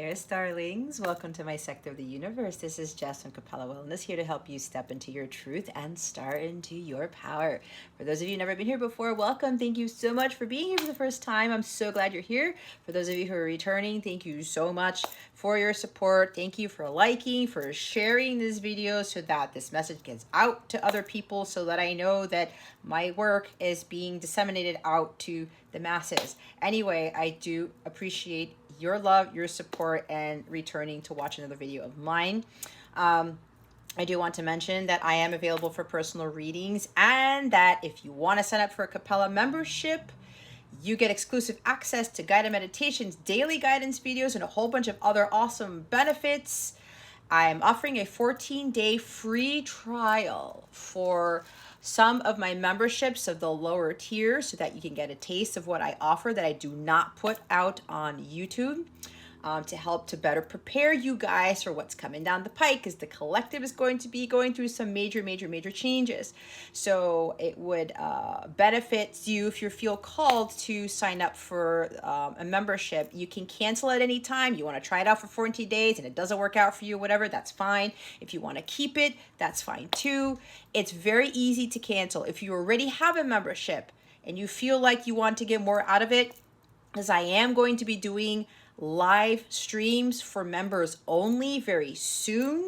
there, starlings. Welcome to my sector of the universe. This is Jess from Capella Wellness, here to help you step into your truth and start into your power. For those of you who've never been here before, welcome. Thank you so much for being here for the first time. I'm so glad you're here. For those of you who are returning, thank you so much for your support. Thank you for liking, for sharing this video so that this message gets out to other people, so that I know that my work is being disseminated out to the masses. Anyway, I do appreciate your love, your support, and returning to watch another video of mine. I do want to mention that I am available for personal readings, and that if you want to sign up for a Capella membership, you get exclusive access to guided meditations, daily guidance videos, and a whole bunch of other awesome benefits. I'm offering a 14-day free trial for some of my memberships of the lower tier, so that you can get a taste of what I offer that I do not put out on YouTube, to help to better prepare you guys for what's coming down the pike, because the collective is going to be going through some major changes. So it would benefit you if you feel called to sign up for a membership. You can cancel at any time. You want to try it out for 14 days and it doesn't work out for you, whatever, that's fine. If you want to keep it, that's fine too. It's very easy to cancel. If you already have a membership and you feel like you want to get more out of it, as I am going to be doing live streams for members only very soon.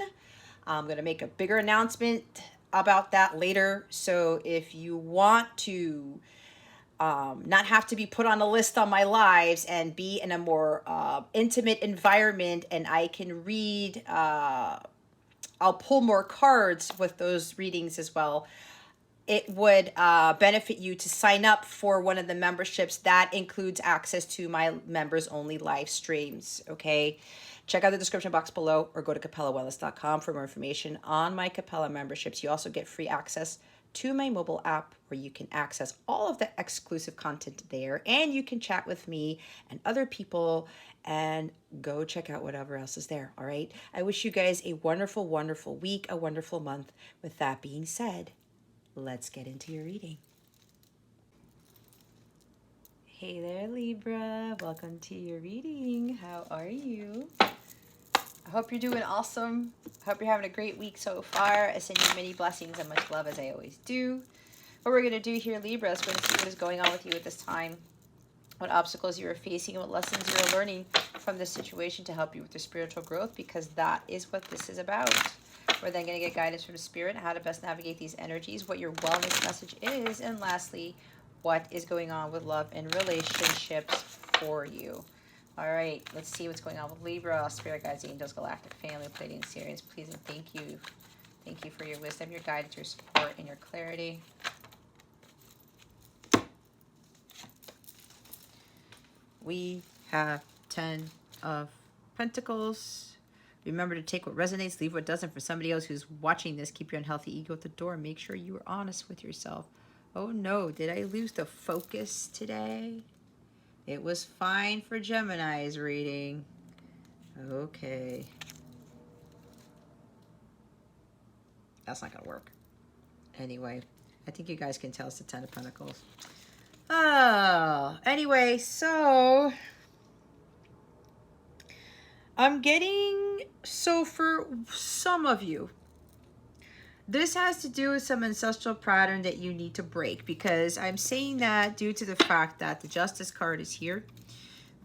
I'm going to make a bigger announcement about that later. So if you want to not have to be put on a list on my lives and be in a more intimate environment, and I can read, I'll pull more cards with those readings as well. It would benefit you to sign up for one of the memberships that includes access to my members only live streams. Okay, check out the description box below, or go to capellawellness.com for more information on my Capella memberships. You also get free access to my mobile app, where you can access all of the exclusive content there, and you can chat with me and other people, and go check out whatever else is there. All right, I wish you guys a wonderful week, a wonderful month. With that being said, let's get into your reading. Hey there, Libra. Welcome to your reading. How are you? I hope you're doing awesome. I hope you're having a great week so far. I send you many blessings and much love, as I always do. What we're going to do here, Libra, is we're going to see what is going on with you at this time, what obstacles you are facing, and what lessons you are learning from this situation to help you with your spiritual growth, because that is what this is about. We're then going to get guidance from Spirit, how to best navigate these energies, what your wellness message is, and lastly, what is going on with love and relationships for you. All right, let's see what's going on with Libra. Spirit guides, angels, galactic family, Pleiadian, Sirians, please and thank you. Thank you for your wisdom, your guidance, your support, and your clarity. We have 10 of Pentacles. Remember to take what resonates, leave what doesn't. For somebody else who's watching this, keep your unhealthy ego at the door. Make sure you are honest with yourself. Oh no, did I lose the focus today? It was fine for Gemini's reading. Okay. That's not gonna work. Anyway, I think you guys can tell it's the 10 of Pentacles. Oh, anyway, so I'm getting, so for some of you, this has to do with some ancestral pattern that you need to break, because I'm saying that due to the fact that the Justice card is here.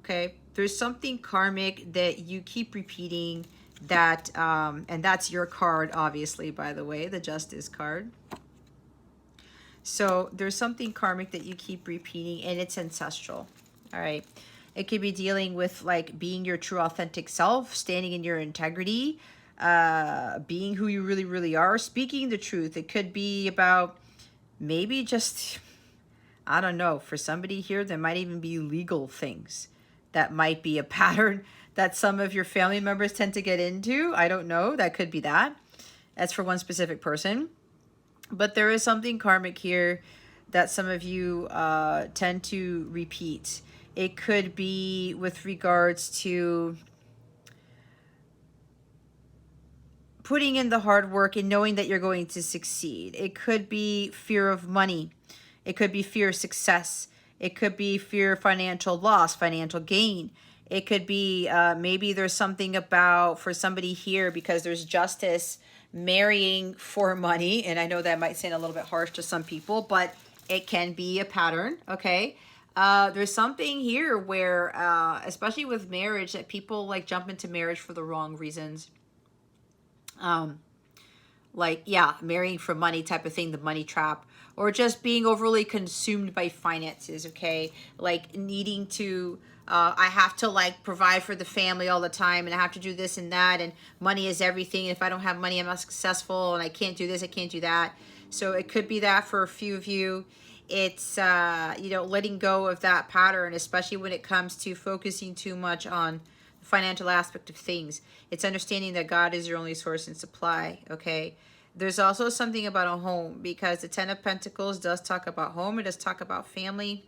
Okay, there's something karmic that you keep repeating, that and that's your card, obviously, by the way, the Justice card. So there's something karmic that you keep repeating, and it's ancestral. All right, it could be dealing with like being your true authentic self, standing in your integrity, being who you really are, speaking the truth. It could be about maybe just, I don't know, for somebody here, there might even be legal things. That might be a pattern that some of your family members tend to get into. I don't know. That could be that. That's for one specific person. But there is something karmic here that some of you tend to repeat. It could be with regards to putting in the hard work and knowing that you're going to succeed. It could be fear of money. It could be fear of success. It could be fear of financial loss, financial gain. It could be maybe there's something about for somebody here because there's justice, marrying for money. And I know that might sound a little bit harsh to some people, but it can be a pattern. Okay. There's something here where, especially with marriage, that people like jump into marriage for the wrong reasons. Like, yeah, marrying for money type of thing, the money trap, or just being overly consumed by finances. Okay. Like needing to, I have to like provide for the family all the time, and I have to do this and that, and money is everything. If I don't have money, I'm not successful, and I can't do this, I can't do that. So it could be that for a few of you. It's, you know, letting go of that pattern, especially when it comes to focusing too much on the financial aspect of things. It's understanding that God is your only source and supply. Okay. There's also something about a home, because the Ten of Pentacles does talk about home. It does talk about family.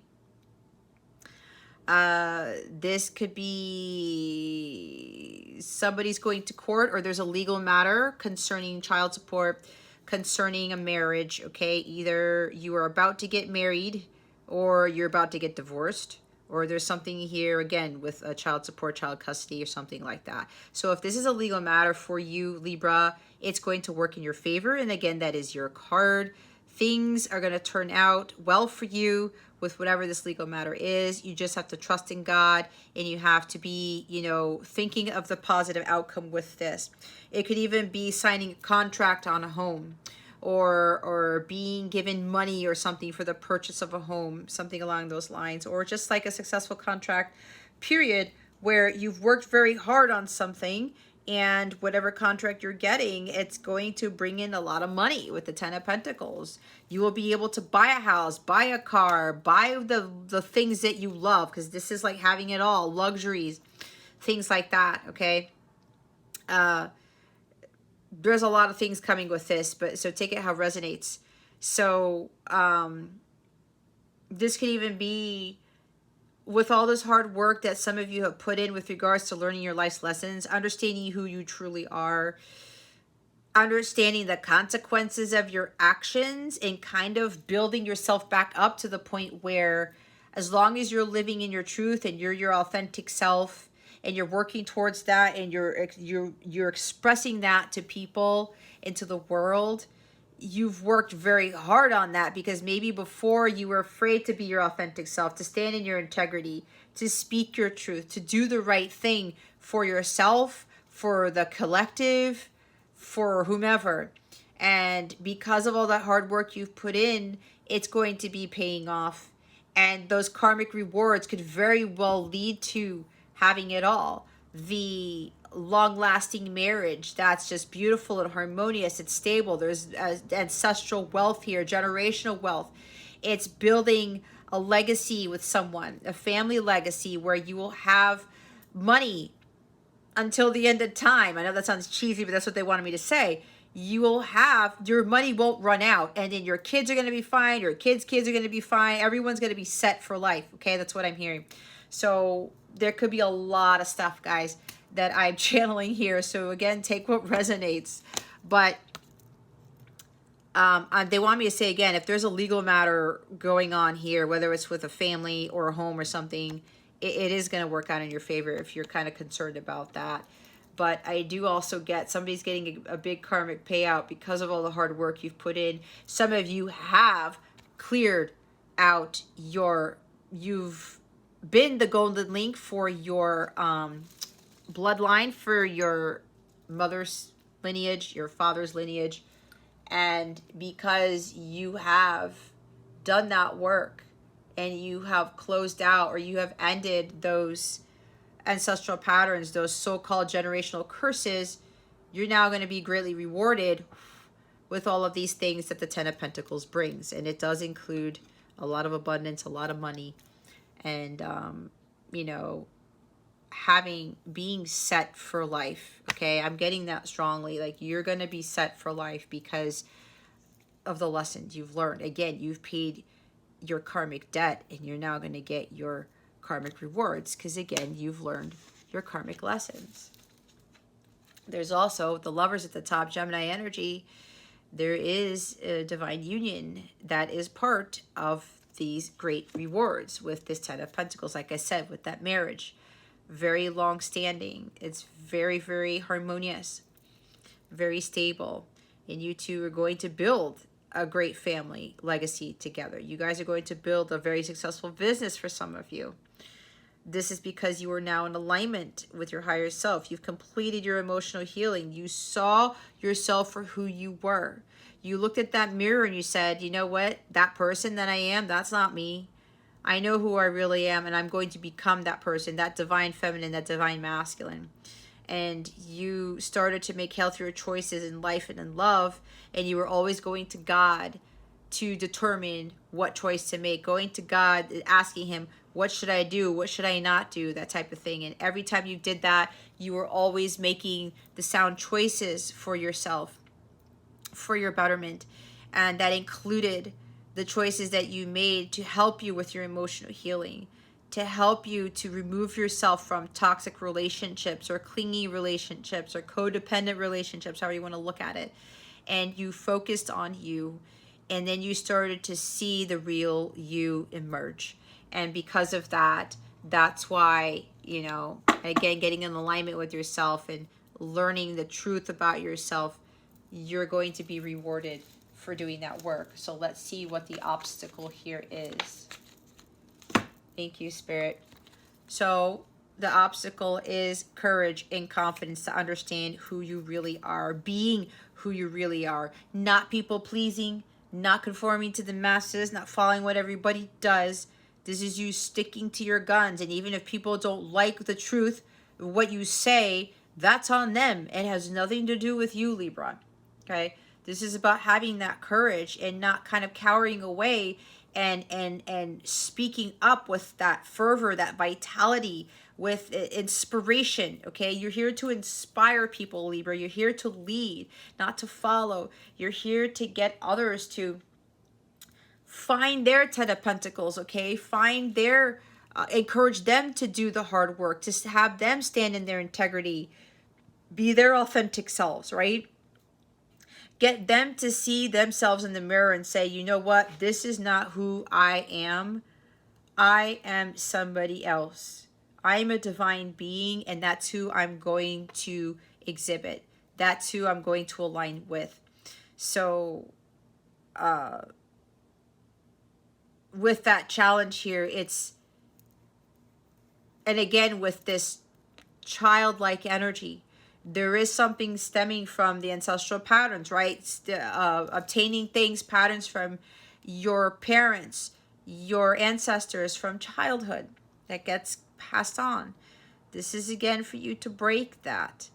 This could be somebody's going to court, or there's a legal matter concerning child support, concerning a marriage. Okay, either you are about to get married or you're about to get divorced, or there's something here again with a child support, child custody, or something like that. So if this is a legal matter for you, Libra, it's going to work in your favor. And again, that is your card. Things are going to turn out well for you with whatever this legal matter is. You just have to trust in God, and you have to be, you know, thinking of the positive outcome with this. It could even be signing a contract on a home, or being given money or something for the purchase of a home, something along those lines, or just like a successful contract period where you've worked very hard on something, and whatever contract you're getting, it's going to bring in a lot of money with the Ten of Pentacles. You will be able to buy a house, buy a car, buy the things that you love, because this is like having it all, luxuries, things like that, okay? There's a lot of things coming with this, but so take it how it resonates. So this could even be with all this hard work that some of you have put in with regards to learning your life's lessons, understanding who you truly are, understanding the consequences of your actions, and kind of building yourself back up to the point where, as long as you're living in your truth and you're your authentic self, and you're working towards that, and you're expressing that to people, into the world, you've worked very hard on that, because maybe before you were afraid to be your authentic self, to stand in your integrity, to speak your truth, to do the right thing for yourself, for the collective, for whomever. And because of all that hard work you've put in, it's going to be paying off. And those karmic rewards could very well lead to having it all. The long-lasting marriage that's just beautiful and harmonious, it's stable, there's ancestral wealth here, generational wealth. It's building a legacy with someone, a family legacy, where you will have money until the end of time. I know that sounds cheesy, but that's what they wanted me to say. You will have, your money won't run out, and then your kids are going to be fine, your kids' kids are going to be fine, everyone's going to be set for life. Okay, that's what I'm hearing. So there could be a lot of stuff, guys, that I'm channeling here. So again, take what resonates. But they want me to say again, if there's a legal matter going on here, whether it's with a family or a home or something, it is going to work out in your favor if you're kind of concerned about that. But I do also get somebody's getting a big karmic payout because of all the hard work you've put in. Some of you have cleared out you've been the golden link for your bloodline, for your mother's lineage, your father's lineage. And because you have done that work, and you have closed out, or you have ended those ancestral patterns, those so-called generational curses, you're now going to be greatly rewarded with all of these things that the Ten of Pentacles brings. And it does include a lot of abundance, a lot of money, and you know, being set for life. Okay, I'm getting that strongly. Like, you're going to be set for life because of the lessons you've learned. Again, you've paid your karmic debt, and you're now going to get your karmic rewards, because again, you've learned your karmic lessons. There's also the Lovers at the top, Gemini energy. There is a divine union that is part of these great rewards with this Ten of Pentacles, like I said, with that marriage, very long standing. It's very, very harmonious, very stable. And you two are going to build a great family legacy together. You guys are going to build a very successful business for some of you. This is because you are now in alignment with your higher self. You've completed your emotional healing. You saw yourself for who you were. You looked at that mirror and you said, you know what? That person that I am, that's not me. I know who I really am, and I'm going to become that person, that divine feminine, that divine masculine. And you started to make healthier choices in life and in love, and you were always going to God to determine what choice to make, going to God, asking him, what should I do? What should I not do? That type of thing. And every time you did that, you were always making the sound choices for yourself, for your betterment. And that included the choices that you made to help you with your emotional healing, to help you to remove yourself from toxic relationships or clingy relationships or codependent relationships, however you want to look at it. And you focused on you, and then you started to see the real you emerge. And because of that, that's why, you know, again, getting in alignment with yourself and learning the truth about yourself, you're going to be rewarded for doing that work. So let's see what the obstacle here is. Thank you, Spirit. So the obstacle is courage and confidence to understand who you really are, being who you really are, not people pleasing, not conforming to the masses, not following what everybody does. This is you sticking to your guns. And even if people don't like the truth, what you say, that's on them. It has nothing to do with you, Libra. Okay? This is about having that courage and not kind of cowering away and speaking up with that fervor, that vitality, with inspiration. Okay? You're here to inspire people, Libra. You're here to lead, not to follow. You're here to get others to find their 10 of Pentacles, okay? Find their, encourage them to do the hard work, to have them stand in their integrity, be their authentic selves, right? Get them to see themselves in the mirror and say, you know what? This is not who I am. I am somebody else. I am a divine being, and that's who I'm going to exhibit. That's who I'm going to align with. So, with that challenge here, it's, and again, with this childlike energy, there is something stemming from the ancestral patterns, right? Obtaining things, patterns from your parents, your ancestors from childhood that gets passed on. This is again for you to break that,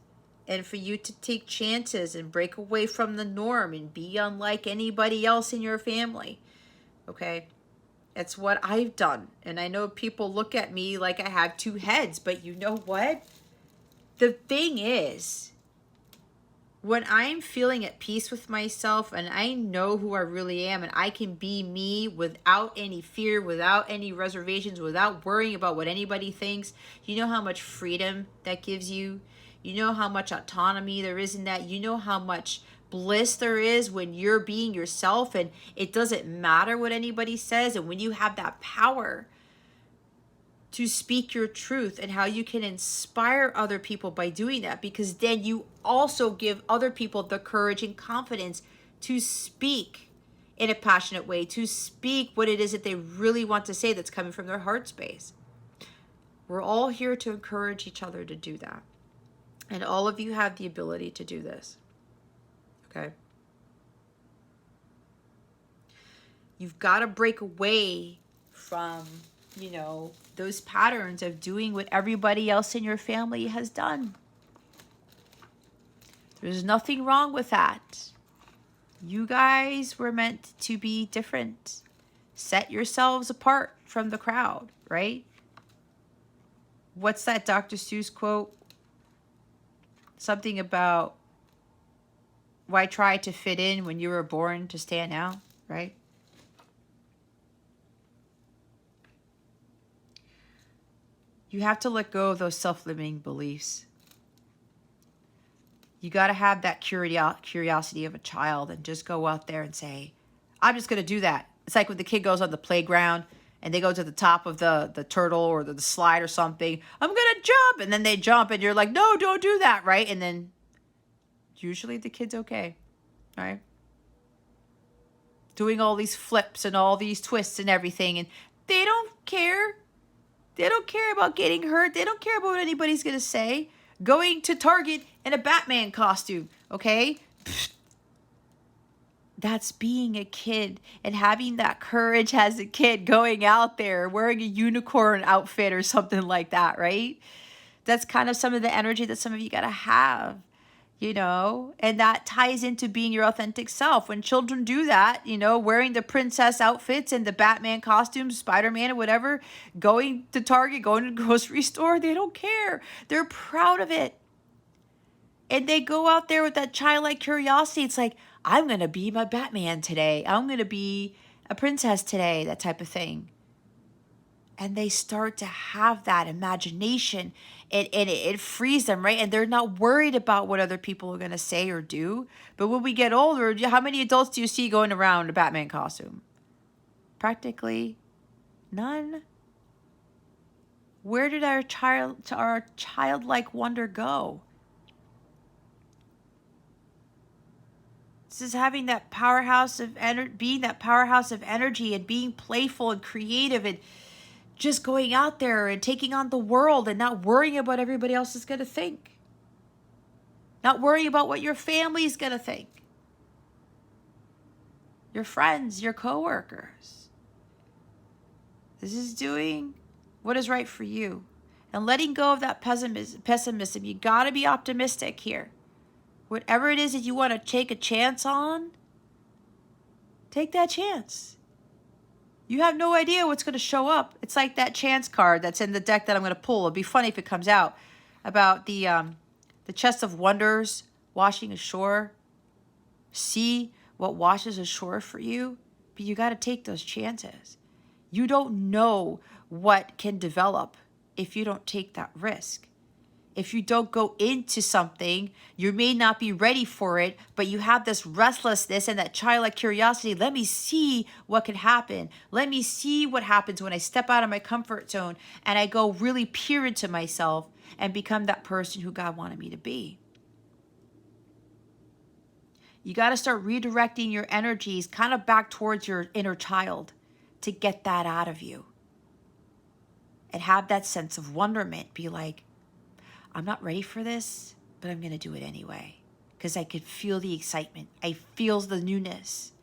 and for you to take chances and break away from the norm and be unlike anybody else in your family. Okay? It's what I've done. And I know people look at me like I have two heads, but you know what? The thing is, when I'm feeling at peace with myself and I know who I really am and I can be me without any fear, without any reservations, without worrying about what anybody thinks, you know how much freedom that gives you? You know how much autonomy there is in that? You know how much bliss there is when you're being yourself and it doesn't matter what anybody says, and when you have that power to speak your truth, and how you can inspire other people by doing that, because then you also give other people the courage and confidence to speak in a passionate way, to speak what it is that they really want to say that's coming from their heart space. We're all here to encourage each other to do that. And all of you have the ability to do this. Okay? You've got to break away from, you know, those patterns of doing what everybody else in your family has done. There's nothing wrong with that. You guys were meant to be different. Set yourselves apart from the crowd, right? What's that Dr. Seuss quote? Something about, why try to fit in when you were born to stand out, right? You have to let go of those self-limiting beliefs. You got to have that curiosity of a child and just go out there and say, I'm just going to do that. It's like when the kid goes on the playground and they go to the top of the turtle or the slide or something. I'm going to jump. And then they jump and you're like, no, don't do that. Right. And then usually the kid's okay. Right. Doing all these flips and all these twists and everything. And they don't care. They don't care about getting hurt. They don't care about what anybody's going to say. Going to Target in a Batman costume. Okay. That's being a kid and having that courage as a kid, going out there wearing a unicorn outfit or something like that, right? That's kind of some of the energy that some of you got to have, you know, and that ties into being your authentic self. When children do that, you know, wearing the princess outfits and the Batman costumes, Spider-Man or whatever, going to Target, going to the grocery store, they don't care. They're proud of it. And they go out there with that childlike curiosity. It's like, I'm going to be my Batman today. I'm going to be a princess today, that type of thing. And they start to have that imagination, and it frees them, right? And they're not worried about what other people are going to say or do. But when we get older, how many adults do you see going around in a Batman costume? Practically none. Where did our childlike wonder go? This is having that powerhouse of being that powerhouse of energy and being playful and creative and just going out there and taking on the world and not worrying about what everybody else is going to think. Not worrying about what your family is going to think. Your friends, your coworkers. This is doing what is right for you and letting go of that pessimism. You got to be optimistic here. Whatever it is that you want to take a chance on, take that chance. You have no idea what's going to show up. It's like that chance card that's in the deck that I'm going to pull. It'd be funny if it comes out about the chest of wonders washing ashore. See what washes ashore for you, but you got to take those chances. You don't know what can develop if you don't take that risk. If you don't go into something, you may not be ready for it, but you have this restlessness and that childlike curiosity. Let me see what can happen. Let me see what happens when I step out of my comfort zone and I go really peer into myself and become that person who God wanted me to be. You got to start redirecting your energies kind of back towards your inner child to get that out of you. And have that sense of wonderment. Be like, I'm not ready for this, but I'm going to do it anyway because I could feel the excitement. I feel the newness.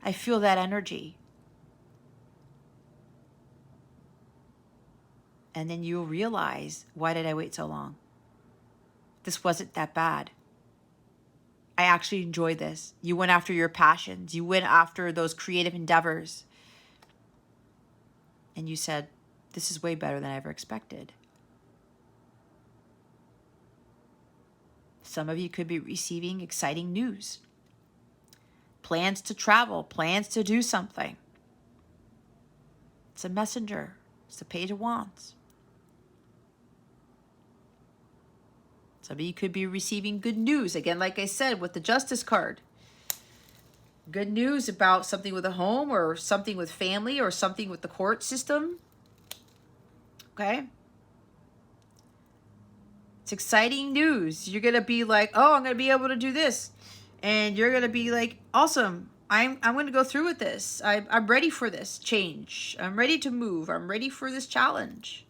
I feel that energy. And then you'll realize, why did I wait so long? This wasn't that bad. I actually enjoyed this. You went after your passions. You went after those creative endeavors. And you said, this is way better than I ever expected. Some of you could be receiving exciting news. Plans to travel, plans to do something. It's a messenger. It's the Page of Wands. Some of you could be receiving good news. Again, like I said, with the Justice card. Good news about something with a home or something with family or something with the court system. Okay? It's exciting news. You're going to be like, oh, I'm going to be able to do this. And you're going to be like, awesome. I'm going to go through with this. I'm ready for this change. I'm ready to move. I'm ready for this challenge.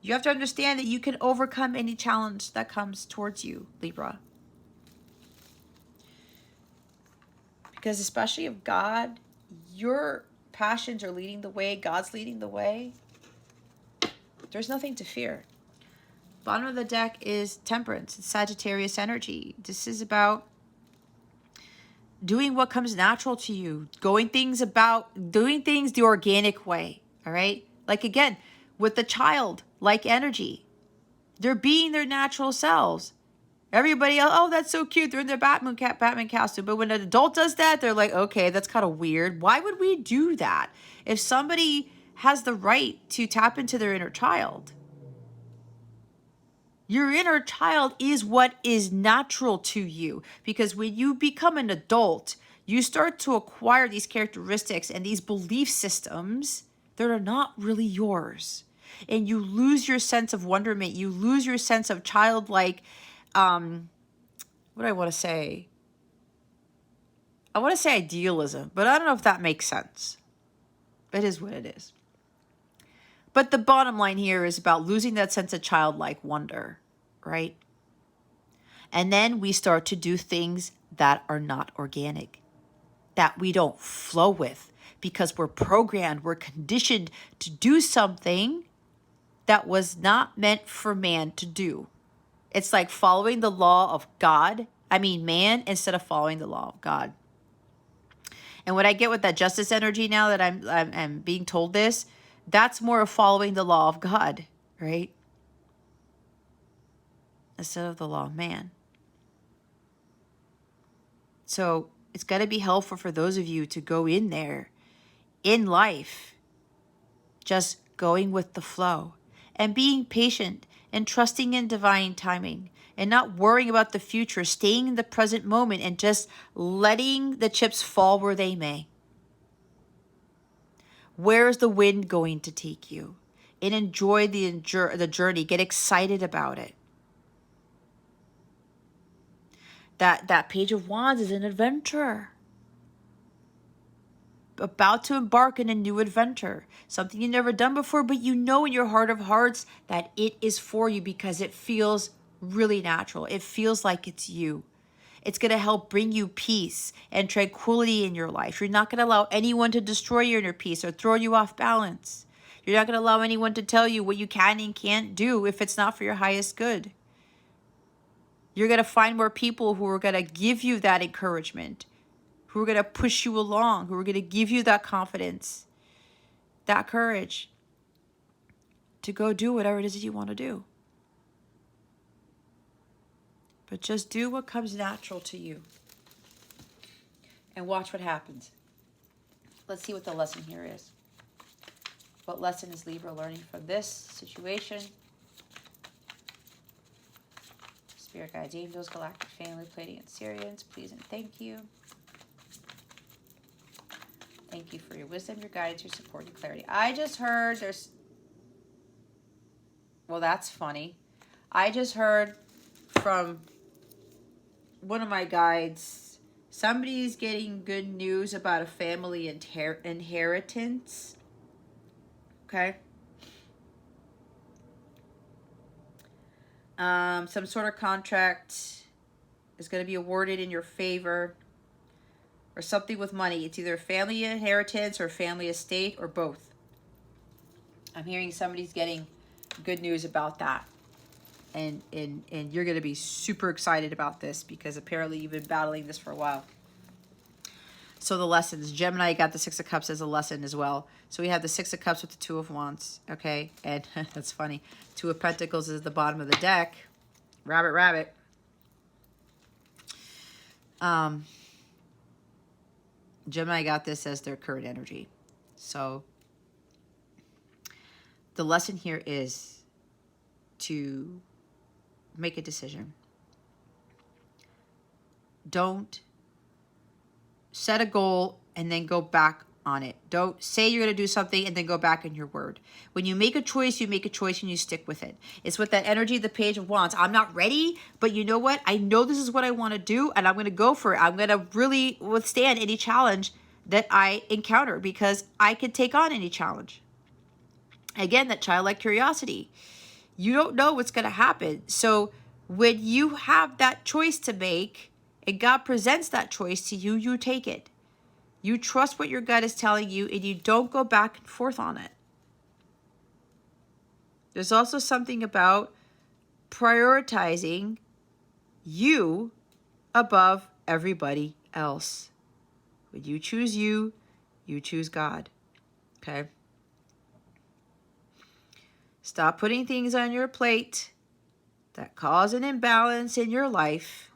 You have to understand that you can overcome any challenge that comes towards you, Libra. Because especially if God, your passions are leading the way, God's leading the way, there's nothing to fear. Bottom of the deck is Temperance. It's Sagittarius energy. This is about doing what comes natural to you, doing things the organic way, all right? Like again, with the child-like energy, they're being their natural selves. Everybody else, oh, that's so cute. They're in their Batman costume. But when an adult does that, they're like, okay, that's kind of weird. Why would we do that? If somebody has the right to tap into their inner child, your inner child is what is natural to you. Because when you become an adult, You start to acquire these characteristics and these belief systems that are not really yours. And you lose your sense of wonderment. You lose your sense of childlike, what do I want to say? I want to say idealism, but I don't know if that makes sense. It is what it is. But the bottom line here is about losing that sense of childlike wonder, right? And then we start to do things that are not organic, that we don't flow with, because we're programmed, we're conditioned to do something that was not meant for man to do. It's like following the law of man, instead of following the law of God. And what I get with that justice energy now that I'm being told this, that's more of following the law of God, right? Instead of the law of man. So it's got to be helpful for those of you to go in there in life, just going with the flow and being patient and trusting in divine timing and not worrying about the future, staying in the present moment and just letting the chips fall where they may. Where is the wind going to take you? And enjoy the journey. Get excited about it. That Page of Wands is an adventure. About to embark in a new adventure. Something you've never done before, but you know in your heart of hearts that it is for you because it feels really natural. It feels like it's you. It's going to help bring you peace and tranquility in your life. You're not going to allow anyone to destroy your inner peace or throw you off balance. You're not going to allow anyone to tell you what you can and can't do if it's not for your highest good. You're going to find more people who are going to give you that encouragement, who are going to push you along, who are going to give you that confidence, that courage to go do whatever it is that you want to do. But just do what comes natural to you and watch what happens. Let's see what the lesson here is. What lesson is Libra learning from this situation? Spirit guides, angels, galactic family, Pleiadian and Sirians, please and thank you. Thank you for your wisdom, your guidance, your support, your clarity. I just heard well, that's funny. I just heard from one of my guides, somebody's getting good news about a family inheritance. Okay. Some sort of contract is going to be awarded in your favor, or something with money. It's either family inheritance or family estate or both. I'm hearing somebody's getting good news about that. And you're going to be super excited about this because apparently you've been battling this for a while. So the lessons. Gemini got the Six of Cups as a lesson as well. So we have the Six of Cups with the Two of Wands. Okay. And that's funny. Two of Pentacles is at the bottom of the deck. Rabbit. Gemini got this as their current energy. So the lesson here is to make a decision. Don't set a goal and then go back on it. Don't say you're going to do something and then go back on your word. When you make a choice, you make a choice and you stick with it. It's with that energy, the Page of Wands. I'm not ready, but you know what? I know this is what I want to do and I'm going to go for it. I'm going to really withstand any challenge that I encounter because I can take on any challenge. Again, that childlike curiosity. You don't know what's going to happen. So when you have that choice to make and God presents that choice to you, you take it. You trust what your gut is telling you and you don't go back and forth on it. There's also something about prioritizing you above everybody else. When you choose you choose God. Okay? Stop putting things on your plate that cause an imbalance in your life.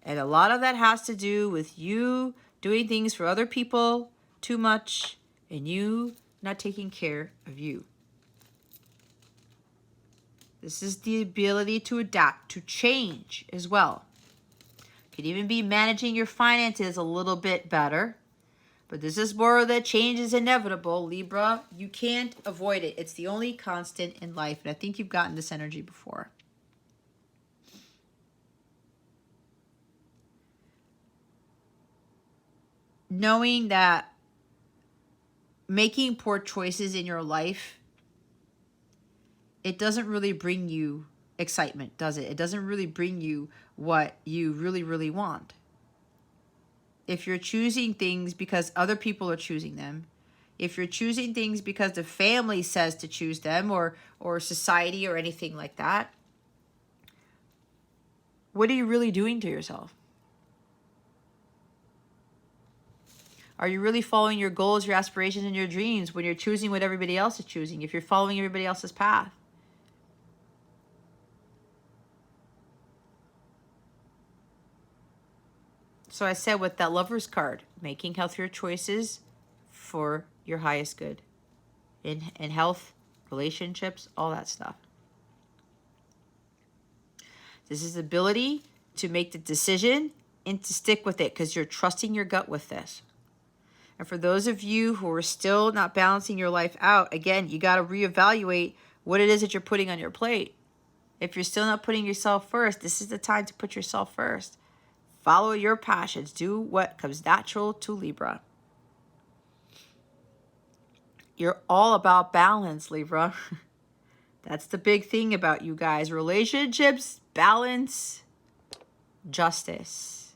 And a lot of that has to do with you doing things for other people too much and you not taking care of you. This is the ability to adapt, to change as well. Could even be managing your finances a little bit better. But this is more that change is inevitable, Libra. You can't avoid it. It's the only constant in life. And I think you've gotten this energy before. Knowing that making poor choices in your life, it doesn't really bring you excitement, does it? It doesn't really bring you what you really, really want. If you're choosing things because other people are choosing them, if you're choosing things because the family says to choose them, or society or anything like that, what are you really doing to yourself? Are you really following your goals, your aspirations, and your dreams when you're choosing what everybody else is choosing, if you're following everybody else's path? So I said with that Lover's card, making healthier choices for your highest good in health, relationships, all that stuff. This is the ability to make the decision and to stick with it because you're trusting your gut with this. And for those of you who are still not balancing your life out, again, you got to reevaluate what it is that you're putting on your plate. If you're still not putting yourself first, this is the time to put yourself first. Follow your passions. Do what comes natural to Libra. You're all about balance, Libra. That's the big thing about you guys. Relationships, balance, justice.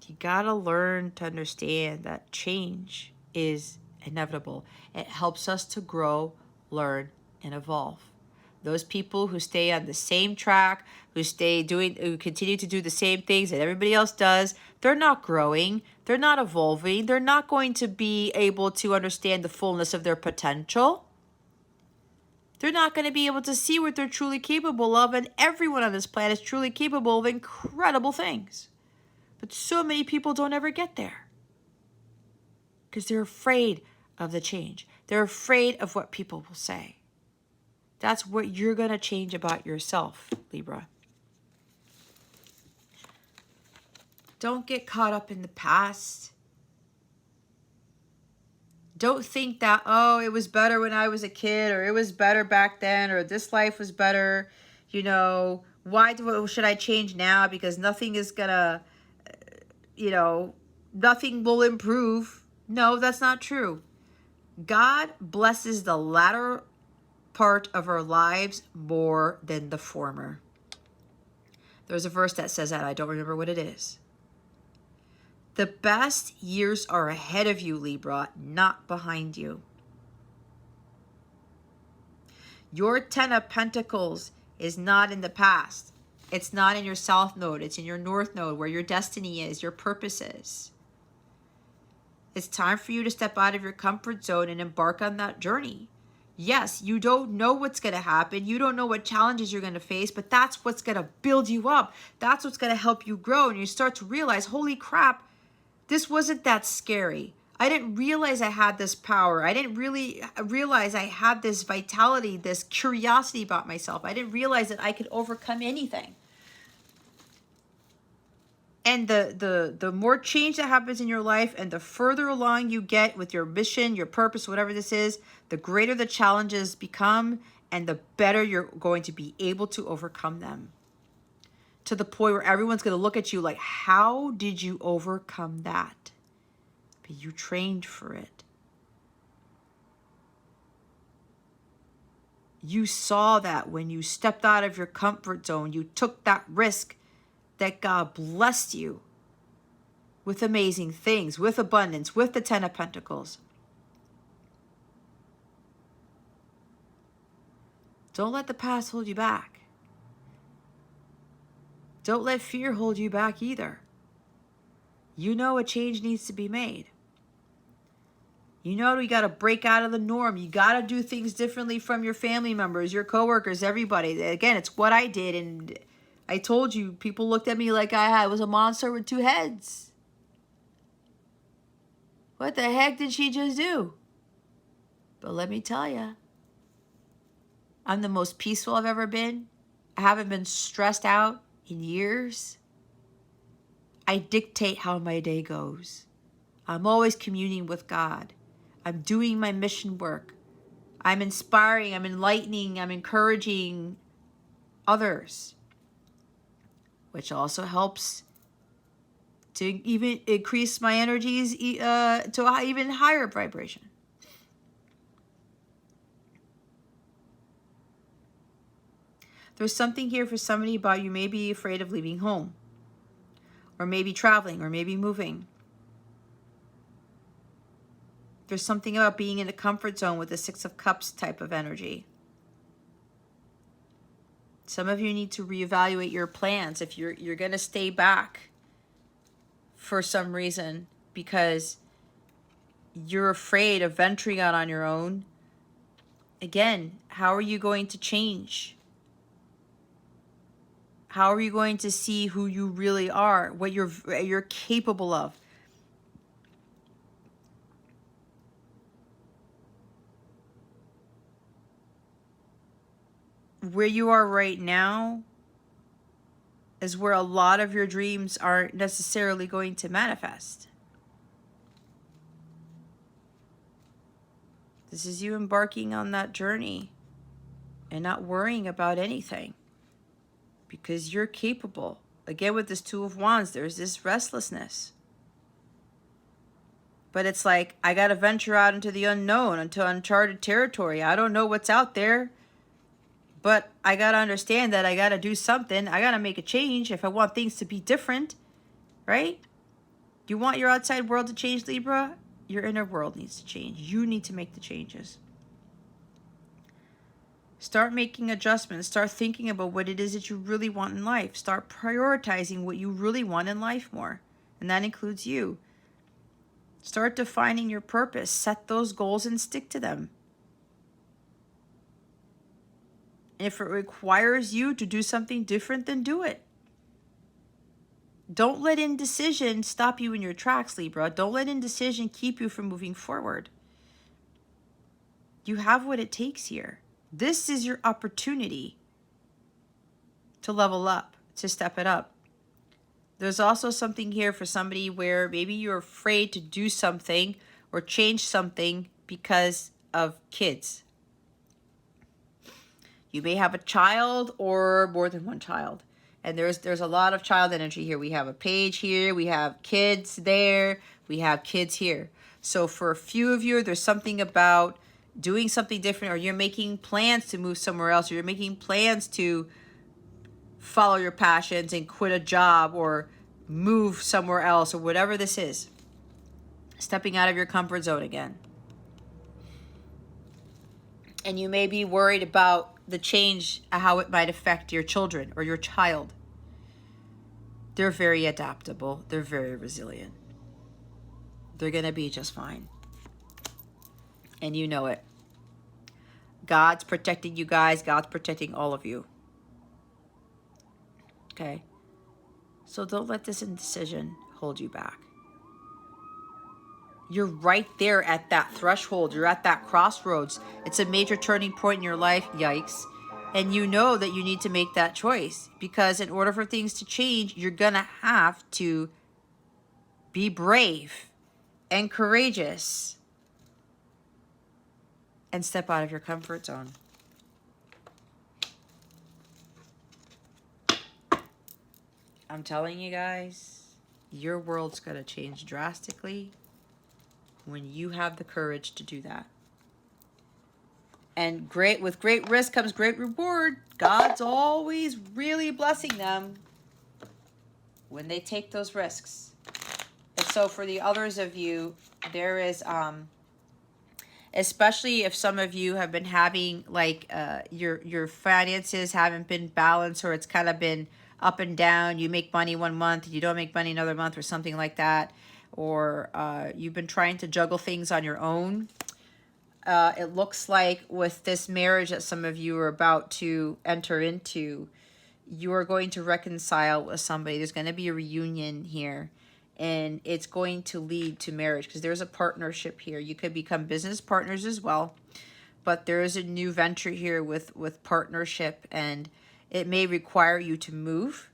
You gotta learn to understand that change is inevitable. It helps us to grow, learn, and evolve. Those people who stay on the same track, who continue to do the same things that everybody else does, they're not growing, they're not evolving, they're not going to be able to understand the fullness of their potential. They're not going to be able to see what they're truly capable of, and everyone on this planet is truly capable of incredible things. But so many people don't ever get there because they're afraid of the change. They're afraid of what people will say. That's what you're going to change about yourself, Libra. Don't get caught up in the past. Don't think that, oh, it was better when I was a kid, or it was better back then, or this life was better. You know, should I change now? Because nothing is going to, nothing will improve. No, that's not true. God blesses the latter part of our lives more than the former. There's a verse that says that. I don't remember what it is. The best years are ahead of you, Libra, not behind you. Your 10 of Pentacles is not in the past. It's not in your South Node. It's in your North Node, where your destiny is, your purpose is. It's time for you to step out of your comfort zone and embark on that journey. Yes, you don't know what's going to happen. You don't know what challenges you're going to face, but that's what's going to build you up. That's what's going to help you grow. And you start to realize, holy crap, this wasn't that scary. I didn't realize I had this power. I didn't really realize I had this vitality, this curiosity about myself. I didn't realize that I could overcome anything. And the more change that happens in your life, and the further along you get with your mission, your purpose, whatever this is, the greater the challenges become, and the better you're going to be able to overcome them. To the point where everyone's going to look at you like, how did you overcome that? But you trained for it. You saw that when you stepped out of your comfort zone, you took that risk, that God blessed you with amazing things, with abundance, with the 10 of Pentacles. Don't let the past hold you back. Don't let fear hold you back either. You know a change needs to be made. You know you got to break out of the norm. You got to do things differently from your family members, your coworkers, everybody. Again, it's what I did, and I told you, people looked at me like I was a monster with two heads. What the heck did she just do? But let me tell you, I'm the most peaceful I've ever been. I haven't been stressed out in years. I dictate how my day goes. I'm always communing with God. I'm doing my mission work. I'm inspiring, I'm enlightening, I'm encouraging others, which also helps to even increase my energies to an even higher vibration. There's something here for somebody about you may be afraid of leaving home, or maybe traveling, or maybe moving. There's something about being in a comfort zone with the Six of Cups type of energy. Some of you need to reevaluate your plans if you're going to stay back for some reason because you're afraid of venturing out on your own. Again, how are you going to change? How are you going to see who you really are, what you're capable of? Where you are right now is where a lot of your dreams aren't necessarily going to manifest. This is you embarking on that journey and not worrying about anything because you're capable. Again, with this Two of Wands, there's this restlessness. But it's like, I got to venture out into the unknown, into uncharted territory. I don't know what's out there. But I got to understand that I got to do something. I got to make a change if I want things to be different, right? You want your outside world to change, Libra? Your inner world needs to change. You need to make the changes. Start making adjustments. Start thinking about what it is that you really want in life. Start prioritizing what you really want in life more. And that includes you. Start defining your purpose. Set those goals and stick to them. And if it requires you to do something different, then do it. Don't let indecision stop you in your tracks, Libra. Don't let indecision keep you from moving forward. You have what it takes here. This is your opportunity to level up, to step it up. There's also something here for somebody where maybe you're afraid to do something or change something because of kids. You may have a child or more than one child. And there's a lot of child energy here. We have a page here. We have kids there. We have kids here. So for a few of you, there's something about doing something different, or you're making plans to move somewhere else, or you're making plans to follow your passions and quit a job or move somewhere else, or whatever this is. Stepping out of your comfort zone again. And you may be worried about the change, how it might affect your children or your child. They're very adaptable. They're very resilient. They're going to be just fine. And you know it. God's protecting you guys. God's protecting all of you. Okay? So don't let this indecision hold you back. You're right there at that threshold. You're at that crossroads. It's a major turning point in your life. Yikes. And you know that you need to make that choice, because in order for things to change, you're going to have to be brave and courageous and step out of your comfort zone. I'm telling you guys, your world's going to change drastically when you have the courage to do that. And with great risk comes great reward. God's always really blessing them when they take those risks. And so for the others of you, there is, especially if some of you have been having like your finances haven't been balanced, or it's kind of been up and down. You make money one month, you don't make money another month, or something like that. Or you've been trying to juggle things on your own. It looks like with this marriage that some of you are about to enter into, you are going to reconcile with somebody. There's going to be a reunion here, and it's going to lead to marriage, because there's a partnership here. You could become business partners as well. but there is a new venture here with partnership, and it may require you to move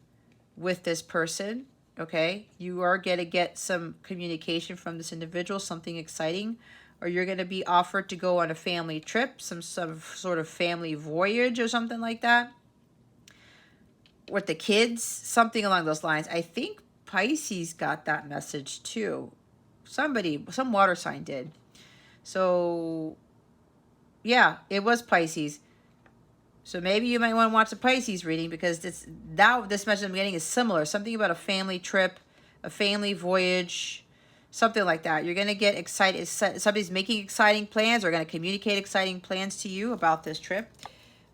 with this person, okay? You are going to get some communication from this individual, something exciting, or you're going to be offered to go on a family trip, some sort of family voyage or something like that with the kids, something along those lines. I think Pisces got that message too. Somebody, some water sign did. So yeah, it was Pisces. So maybe you might want to watch the Pisces reading, because this message I'm getting is similar. Something about a family trip, a family voyage, something like that. You're going to get excited. Somebody's making exciting plans, or going to communicate exciting plans to you about this trip.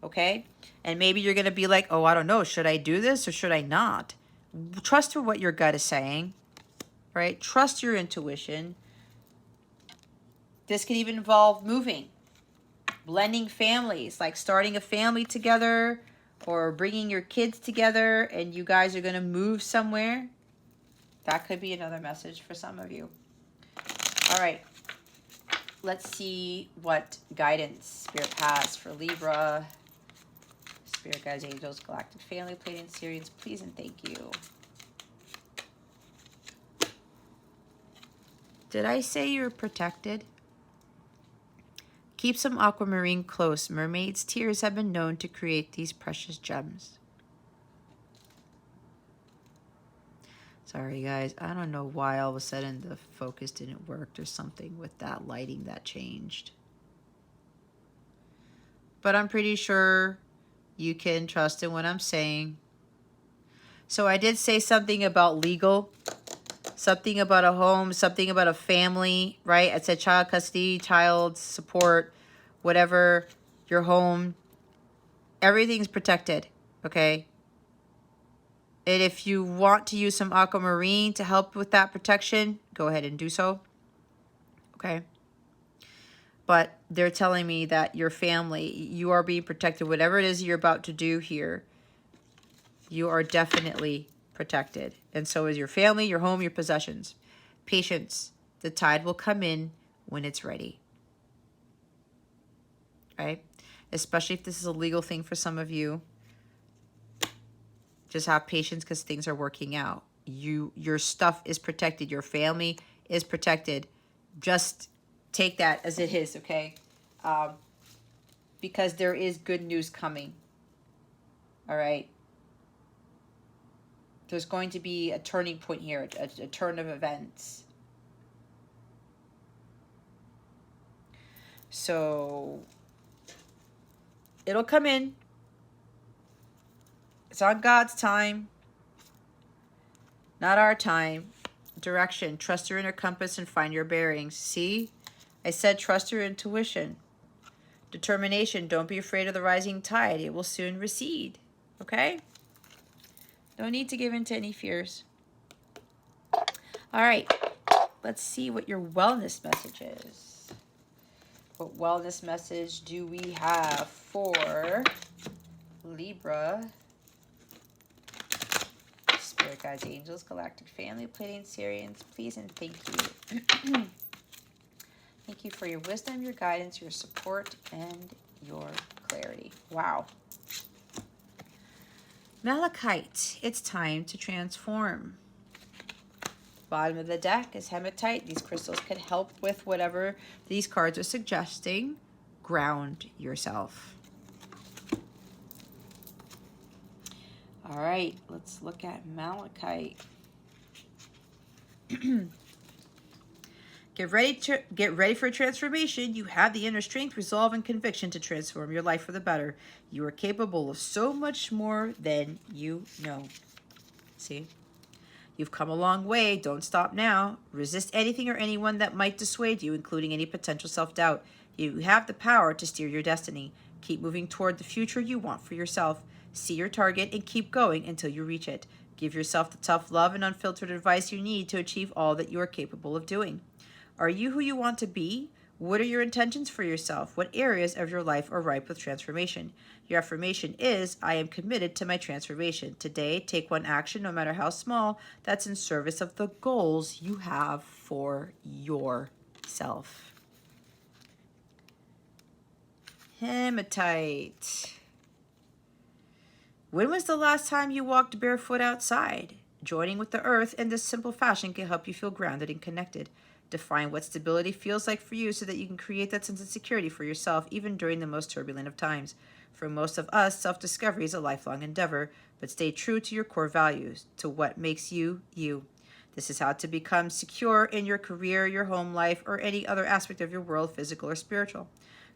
Okay? And maybe you're going to be like, oh, I don't know. Should I do this or should I not? Trust what your gut is saying, right? Trust your intuition. This could even involve moving. Blending families, like starting a family together or bringing your kids together and you guys are going to move somewhere. That could be another message for some of you. All right. Let's see what guidance Spirit has for Libra. Spirit guides, angels, galactic family, Pleiadian, Sirians, please and thank you. Did I say you're protected? Keep some aquamarine close. Mermaids' tears have been known to create these precious gems. Sorry, guys. I don't know why all of a sudden the focus didn't work. There's something with that lighting that changed. But I'm pretty sure you can trust in what I'm saying. So I did say something about legal. Something about a home, something about a family, right? I said child custody, child support, whatever, your home. Everything's protected, okay? And if you want to use some aquamarine to help with that protection, go ahead and do so, okay? But they're telling me that your family, you are being protected. Whatever it is you're about to do here, you are definitely protected. And so is your family, your home, your possessions. Patience. The tide will come in when it's ready. Right? Especially if this is a legal thing for some of you. Just have patience because things are working out. Your stuff is protected. Your family is protected. Just take that as it is, okay? Because there is good news coming. All right? There's going to be a turning point here, a turn of events. So it'll come in. It's on God's time, not our time. Direction. Trust your inner compass and find your bearings. See? I said trust your intuition. Determination. Don't be afraid of the rising tide. It will soon recede. Okay? No need to give in to any fears. All right. Let's see what your wellness message is. What wellness message do we have for Libra? Spirit guides, angels, galactic family, Pleiadian, Sirians, please and thank you. Thank you for your wisdom, your guidance, your support, and your clarity. Wow. Malachite, it's time to transform. Bottom of the deck is hematite. These crystals can help with whatever these cards are suggesting. Ground yourself. All right, let's look at malachite. Get ready for transformation. You have the inner strength, resolve, and conviction to transform your life for the better. You are capable of so much more than you know. See? You've come a long way. Don't stop now. Resist anything or anyone that might dissuade you, including any potential self-doubt. You have the power to steer your destiny. Keep moving toward the future you want for yourself. See your target and keep going until you reach it. Give yourself the tough love and unfiltered advice you need to achieve all that you are capable of doing. Are you who you want to be? What are your intentions for yourself? What areas of your life are ripe with transformation? Your affirmation is, I am committed to my transformation. Today, take one action, no matter how small, that's in service of the goals you have for yourself. Hematite. When was the last time you walked barefoot outside? Joining with the earth in this simple fashion can help you feel grounded and connected. Define what stability feels like for you so that you can create that sense of security for yourself even during the most turbulent of times. For most of us, self-discovery is a lifelong endeavor, but stay true to your core values, to what makes you, you. This is how to become secure in your career, your home life, or any other aspect of your world, physical or spiritual.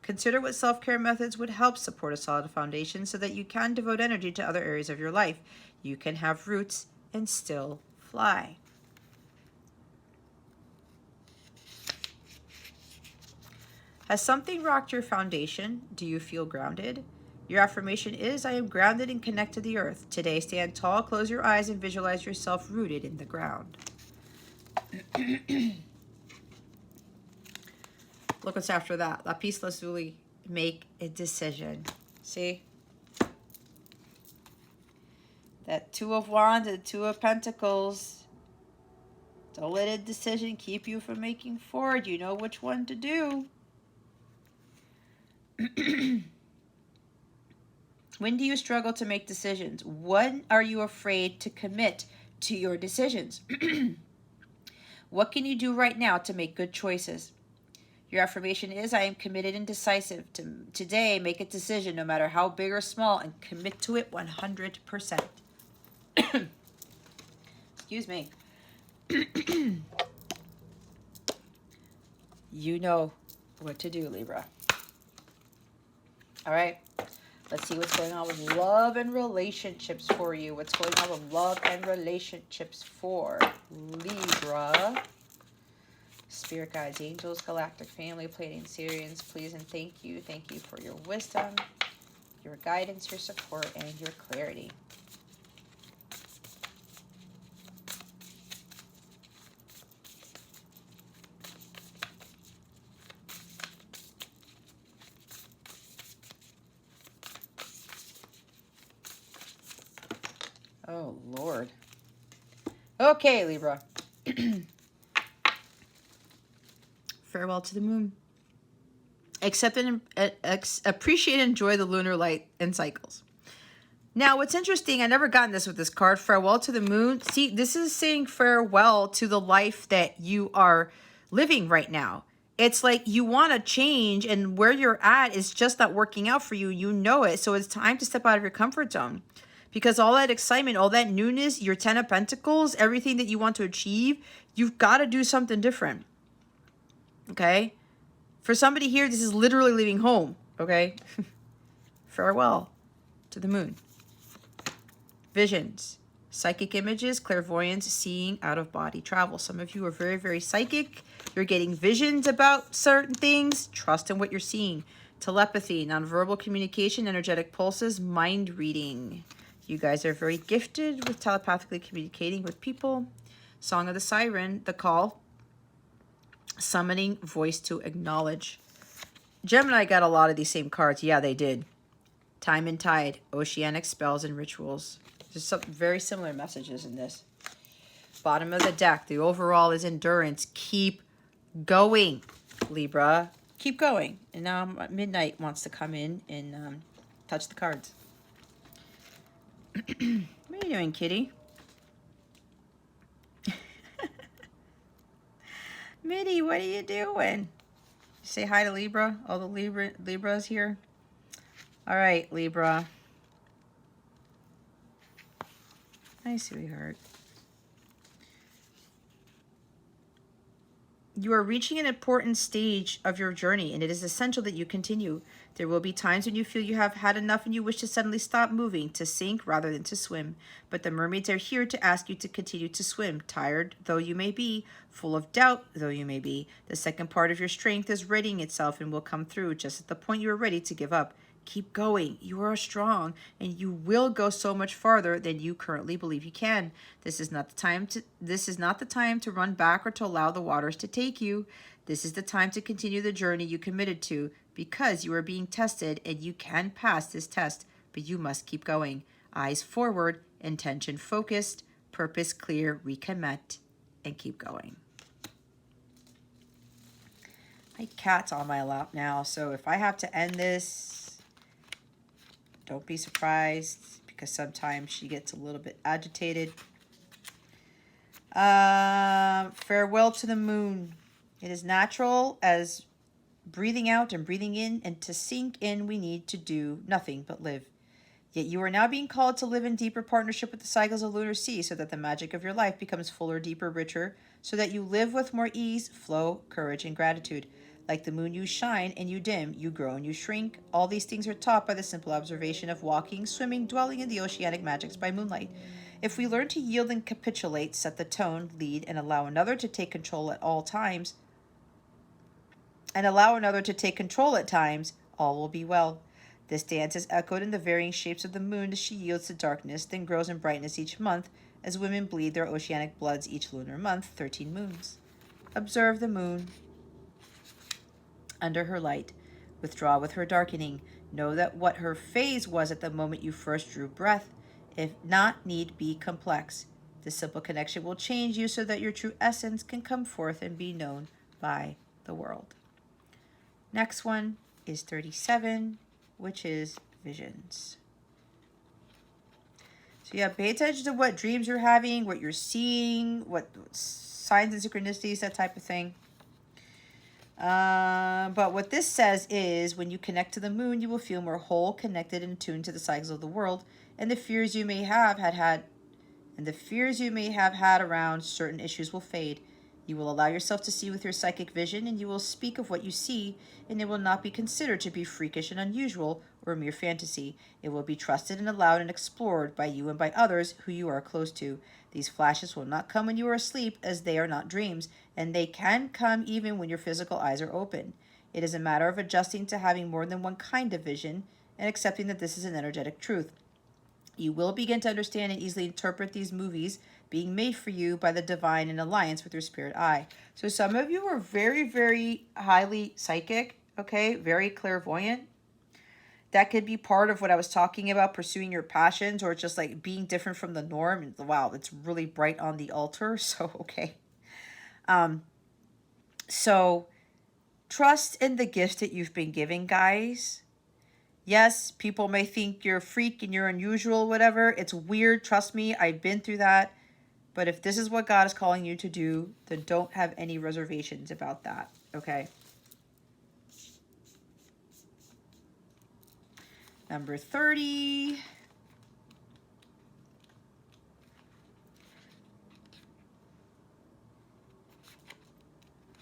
Consider what self-care methods would help support a solid foundation so that you can devote energy to other areas of your life. You can have roots and still fly. Has something rocked your foundation? Do you feel grounded? Your affirmation is, I am grounded and connect to the earth. Today, stand tall, close your eyes, and visualize yourself rooted in the ground. Look what's after that. Lapis lazuli, make a decision. See? That Two of Wands and Two of Pentacles. Don't let a decision keep you from making forward. You know which one to do. When do you struggle to make decisions? When are you afraid to commit to your decisions? What can you do right now to make good choices? Your affirmation is, I am committed and decisive. Today, make a decision, no matter how big or small, and commit to it 100%. Excuse me. You know what to do, Libra. All right. Let's see what's going on with love and relationships for you. What's going on with love and relationships for Libra? Spirit guides, angels, galactic family, Pleiadian, Sirians, please and thank you. Thank you for your wisdom, your guidance, your support, and your clarity. Oh, Lord. Okay, Libra. Farewell to the moon. Accept and appreciate and enjoy the lunar light and cycles. Now, what's interesting, I never gotten this with this card, farewell to the moon. See, this is saying farewell to the life that you are living right now. It's like you want to change and where you're at is just not working out for you. You know it. So it's time to step out of your comfort zone. Because all that excitement, all that newness, your 10 of Pentacles, everything that you want to achieve, you've got to do something different. Okay? For somebody here, this is literally leaving home. Okay? Farewell to the moon. Visions. Psychic images, clairvoyance, seeing, out-of-body travel. Some of you are very, very psychic. You're getting visions about certain things. Trust in what you're seeing. Telepathy, nonverbal communication, energetic pulses, mind reading. You guys are very gifted with telepathically communicating with people. Song of the Siren, the call. Summoning, voice to acknowledge. Gemini got a lot of these same cards. Yeah, they did. Time and tide, oceanic spells and rituals. There's some very similar messages in this. Bottom of the deck, the overall is endurance. Keep going, Libra. Keep going. And now Midnight wants to come in and touch the cards. What are you doing, kitty? Mitty, what are you doing? Say hi to Libra. All the Libras here. All right, Libra. Hi, sweetheart. You are reaching an important stage of your journey, and it is essential that you continue. There will be times when you feel you have had enough and you wish to suddenly stop moving, to sink rather than to swim. But the mermaids are here to ask you to continue to swim, tired though you may be, full of doubt though you may be. The second part of your strength is readying itself and will come through just at the point you are ready to give up. Keep going. You are strong, and you will go so much farther than you currently believe you can. This is not the time to run back or to allow the waters to take you. This is the time to continue the journey you committed to, because you are being tested and you can pass this test, but you must keep going. Eyes forward, intention focused, purpose clear, recommit, and keep going. My cat's on my lap now, so if I have to end this, don't be surprised, because sometimes she gets a little bit agitated. Farewell to the moon. It is natural as breathing out and breathing in, and to sink in we need to do nothing but live. Yet you are now being called to live in deeper partnership with the cycles of lunar sea, so that the magic of your life becomes fuller, deeper, richer, so that you live with more ease, flow, courage, and gratitude. Like the moon, you shine and you dim, you grow and you shrink. All these things are taught by the simple observation of walking, swimming, dwelling in the oceanic magics by moonlight. If we learn to yield and capitulate, set the tone, lead, and allow another to take control at all times, all will be well. This dance is echoed in the varying shapes of the moon as she yields to darkness, then grows in brightness each month, as women bleed their oceanic bloods each lunar month, 13 moons. Observe the moon under her light. Withdraw with her darkening. Know that what her phase was at the moment you first drew breath, if not need be complex. This simple connection will change you so that your true essence can come forth and be known by the world. Next one is 37, which is visions. So yeah, pay attention to what dreams you're having, what you're seeing, what signs and synchronicities, that type of thing. But what this says is, when you connect to the moon, you will feel more whole, connected, and tuned to the cycles of the world, and the fears you may have had around certain issues will fade. You will allow yourself to see with your psychic vision, and you will speak of what you see, and it will not be considered to be freakish and unusual or a mere fantasy. It will be trusted and allowed and explored by you and by others who you are close to. These flashes will not come when you are asleep, as they are not dreams, and they can come even when your physical eyes are open. It is a matter of adjusting to having more than one kind of vision and accepting that this is an energetic truth. You will begin to understand and easily interpret these movies being made for you by the divine in alliance with your spirit eye. So some of you are very, very highly psychic, okay? Very clairvoyant. That could be part of what I was talking about, pursuing your passions, or just like being different from the norm. Wow, it's really bright on the altar. So, okay. So trust in the gift that you've been given, guys. Yes, people may think you're a freak and you're unusual, whatever. It's weird. Trust me, I've been through that. But if this is what God is calling you to do, then don't have any reservations about that, okay? Number 30.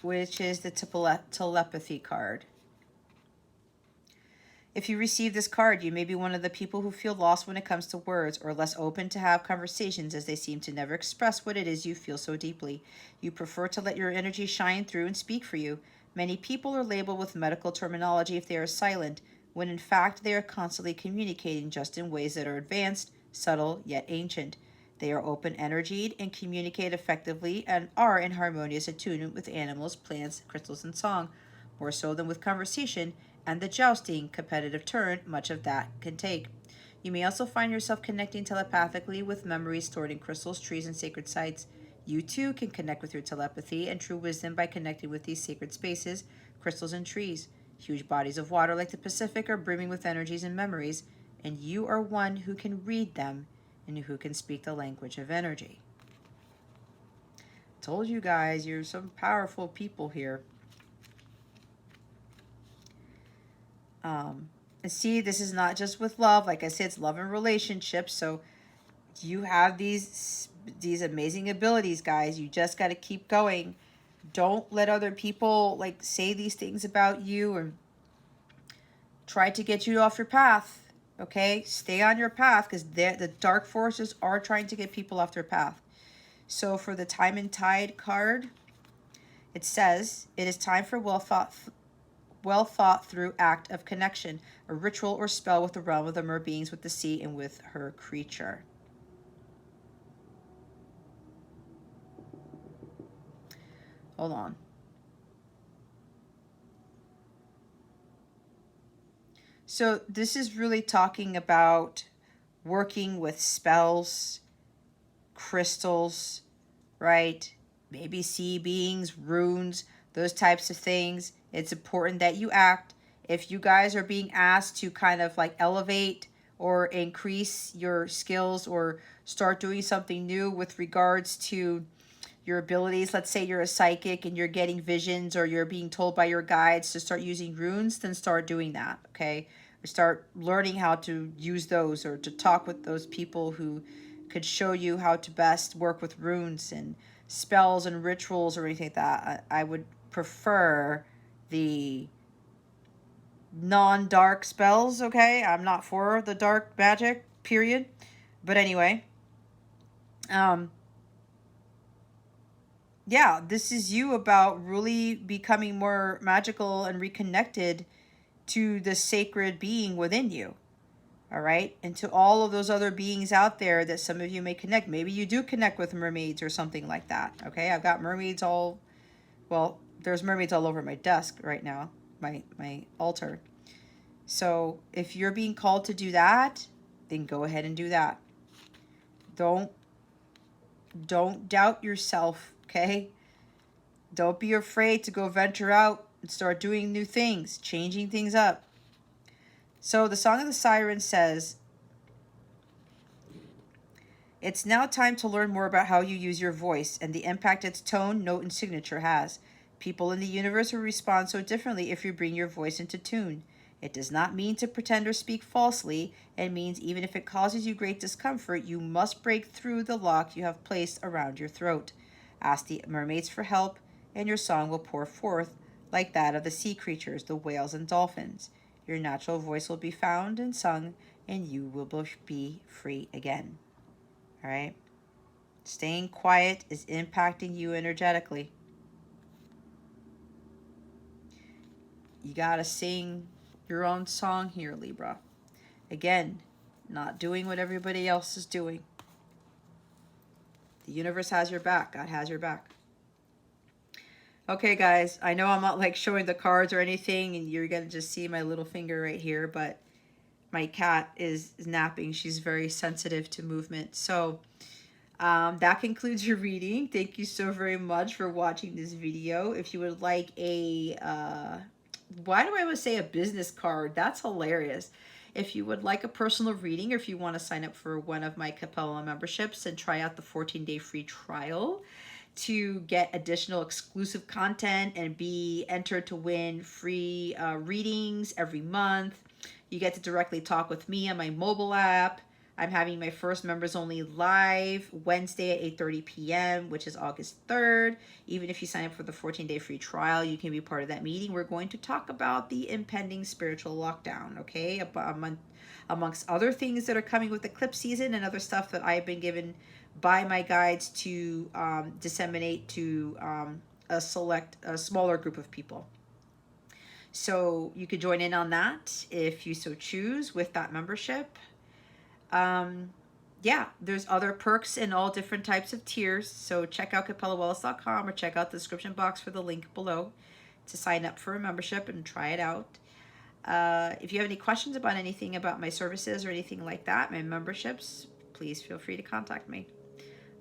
Which is the telepathy card. If you receive this card, you may be one of the people who feel lost when it comes to words, or less open to have conversations, as they seem to never express what it is you feel so deeply. You prefer to let your energy shine through and speak for you. Many people are labeled with medical terminology if they are silent, when in fact they are constantly communicating, just in ways that are advanced, subtle, yet ancient. They are open-energied and communicate effectively, and are in harmonious attunement with animals, plants, crystals, and song. More so than with conversation and the jousting, competitive turn much of that can take. You may also find yourself connecting telepathically with memories stored in crystals, trees, and sacred sites. You too can connect with your telepathy and true wisdom by connecting with these sacred spaces, crystals, and trees. Huge bodies of water like the Pacific are brimming with energies and memories, and you are one who can read them and who can speak the language of energy. Told you guys, you're some powerful people here. And see, this is not just with love. Like I said, it's love and relationships. So you have these amazing abilities, guys. You just got to keep going. Don't let other people like say these things about you or try to get you off your path. Okay, stay on your path, because the dark forces are trying to get people off their path. So for the Time and Tide card, it says, it is time for well thought through act of connection, a ritual or spell with the realm of the mer beings, with the sea, and with her creature. Hold on. So this is really talking about working with spells, crystals, right? Maybe sea beings, runes, those types of things. It's important that you act. If you guys are being asked to kind of like elevate or increase your skills or start doing something new with regards to your abilities, let's say you're a psychic and you're getting visions, or you're being told by your guides to start using runes, then start doing that, okay? Or start learning how to use those, or to talk with those people who could show you how to best work with runes and spells and rituals or anything like that. I would prefer the non-dark spells, okay? I'm not for the dark magic, period. But anyway, yeah, this is you about really becoming more magical and reconnected to the sacred being within you. All right. And to all of those other beings out there that some of you may connect. Maybe you do connect with mermaids or something like that. Okay. I've got mermaids all, well, there's mermaids all over my desk right now, my altar. So if you're being called to do that, then go ahead and do that. Don't doubt yourself. Okay. Don't be afraid to go venture out and start doing new things, changing things up. So the Song of the Siren says, it's now time to learn more about how you use your voice and the impact its tone, note, and signature has. People in the universe will respond so differently if you bring your voice into tune. It does not mean to pretend or speak falsely. It means even if it causes you great discomfort, you must break through the lock you have placed around your throat. Ask the mermaids for help, and your song will pour forth like that of the sea creatures, the whales and dolphins. Your natural voice will be found and sung, and you will be free again. All right? Staying quiet is impacting you energetically. You got to sing your own song here, Libra. Again, not doing what everybody else is doing. The universe has your back. God has your back. Okay, guys, I know I'm not like showing the cards or anything, and you're going to just see my little finger right here, but my cat is napping. She's very sensitive to movement. So that concludes your reading. Thank you so very much for watching this video. If you would like a, why do I always say a business card? That's hilarious. If you would like a personal reading, or if you want to sign up for one of my Capella memberships and try out the 14-day free trial to get additional exclusive content and be entered to win free readings every month, you get to directly talk with me on my mobile app. I'm having my first members only live Wednesday at 8:30 p.m., which is August 3rd. Even if you sign up for the 14-day free trial, you can be part of that meeting. We're going to talk about the impending spiritual lockdown, okay? Amongst other things that are coming with eclipse season and other stuff that I've been given by my guides to disseminate to a smaller group of people. So you could join in on that if you so choose with that membership. Yeah, there's other perks in all different types of tiers. So check out CapellaWellness.com or check out the description box for the link below to sign up for a membership and try it out. If you have any questions about anything about my services or anything like that, my memberships, please feel free to contact me.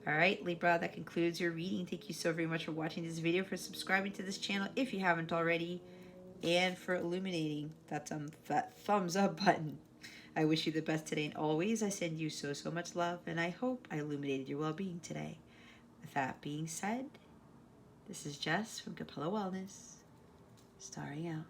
All right, Libra, that concludes your reading. Thank you so very much for watching this video, for subscribing to this channel if you haven't already, and for illuminating that thumbs up button. I wish you the best today and always. I send you so much love, and I hope I illuminated your well-being today. With that being said, this is Jess from Capella Wellness, starring out.